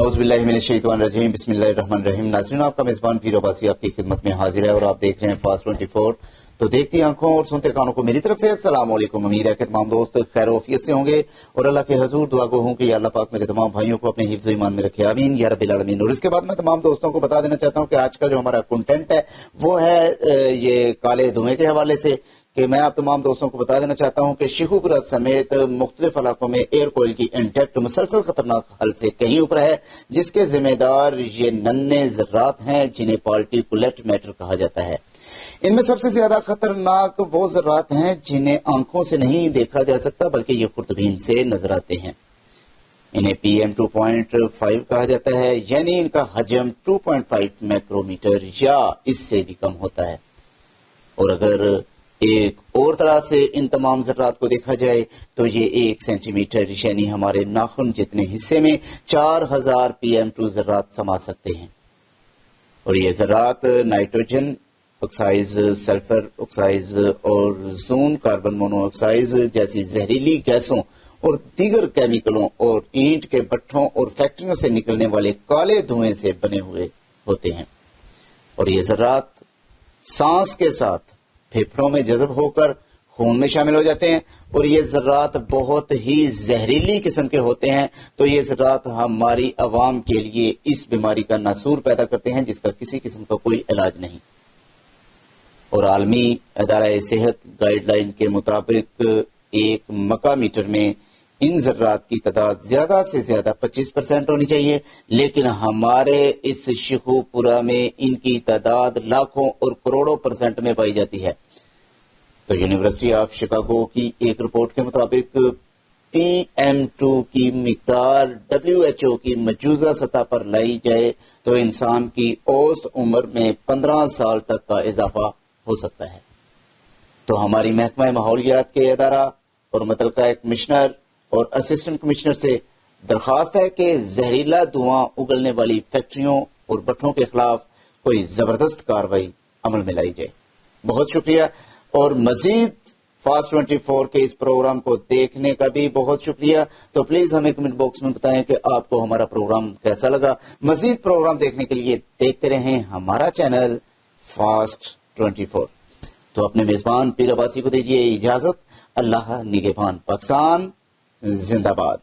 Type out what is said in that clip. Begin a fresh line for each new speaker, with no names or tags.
औज़ु बिल्लाहि मिनश शैतानिर रजीम, बिस्मिल्लाहिर रहमानिर रहीम। नाज़रीन, आपका मेज़बान पीर अब्बासी आपकी खिदमत में हाजिर है और आप देख रहे हैं फास्ट 24। तो देखती आंखों और सुनते कानों को मेरी तरफ से अस्सलाम वालेकुम। उम्मीद है कि तमाम दोस्त खैर वफियत से होंगे और अल्लाह के हजूर दुआ गो हूं कि अल्लाह पाक मेरे तमाम भाइयों को अपने हिफ्ज़ ईमान में रखे, आमीन या रब्बिल आलमीन। और इसके बाद मैं तमाम दोस्तों को बता देना चाहता हूं कि आज का जो हमारा कंटेंट है वो है ये काले धुएं के हवाले से, कि मैं आप तमाम दोस्तों को बता देना चाहता हूं कि शेखुपुरा समेत मुख्तलिफ इलाकों में एयर कोयल की इंटेक्ट मुसलसल खतरनाक हल से कहीं ऊपर है, जिसके जिम्मेदार ये नन्हे ज़र्रात हैं जिन्हें पार्टिकुलेट मैटर कहा जाता है। इनमें सबसे ज्यादा खतरनाक वो ज़र्रात हैं जिन्हें आंखों से नहीं देखा जा सकता बल्कि ये खुर्दबीन से नजर आते हैं। इन्हें PM 2.5 कहा जाता है, यानी इनका हजम 2.5 माइक्रोमीटर या इससे भी कम होता है। और अगर एक और तरह से इन तमाम ज़र्रात को देखा जाए तो ये 1 सेंटीमीटर यानी हमारे नाखून जितने हिस्से में 4000 PM2 ज़र्रात समा सकते हैं। और ये ज़र्रात नाइट्रोजन ऑक्साइड, सल्फर ऑक्साइड और ज़ून कार्बन मोनोऑक्साइड जैसी जहरीली गैसों और दीगर केमिकलों और ईंट के भट्ठों और फैक्ट्रियों से निकलने वाले काले धुएं से बने हुए होते हैं। और ये ज़र्रात सांस के साथ फेफड़ों में जज़ब होकर खून में शामिल हो जाते हैं और ये ज़र्रात बहुत ही जहरीली किस्म के होते हैं। तो ये ज़र्रात हमारी आवाम के लिए इस बीमारी का नासूर पैदा करते हैं जिसका किसी किस्म का कोई इलाज नहीं। और आलमी अदारा सेहत गाइडलाइन के मुताबिक 1 मका मीटर में इन ज़र्रात की तादाद ज्यादा से ज्यादा 25% होनी चाहिए, लेकिन हमारे इस शेखुपुरा में इनकी तादाद लाखों और करोड़ों % में पाई जाती है। तो यूनिवर्सिटी ऑफ शिकागो की एक रिपोर्ट के मुताबिक PM2 की मिकदार WHO की मौजूदा सतह पर लाई जाए तो इंसान की औसत उम्र में 15 साल तक का इजाफा हो सकता है। तो हमारी महकमा माहौलियात के अदारा और मुतलका कमिश्नर और असिस्टेंट कमिश्नर से दरखास्त है कि जहरीला धुआं उगलने वाली फैक्ट्रियों और भट्ठों के खिलाफ कोई जबरदस्त कार्रवाई अमल में लाई जाए। बहुत शुक्रिया। और मजीद फास्ट 24 के इस प्रोग्राम को देखने का भी बहुत शुक्रिया। तो प्लीज हमें कमेंट बॉक्स में बताएं कि आपको हमारा प्रोग्राम कैसा लगा। मजीद प्रोग्राम देखने के लिए देखते रहें हमारा चैनल फास्ट 24। तो अपने मेजबान पीर अब्बासी को दीजिए इजाजत। अल्लाह निगहबान। पाकिस्तान जिंदाबाद।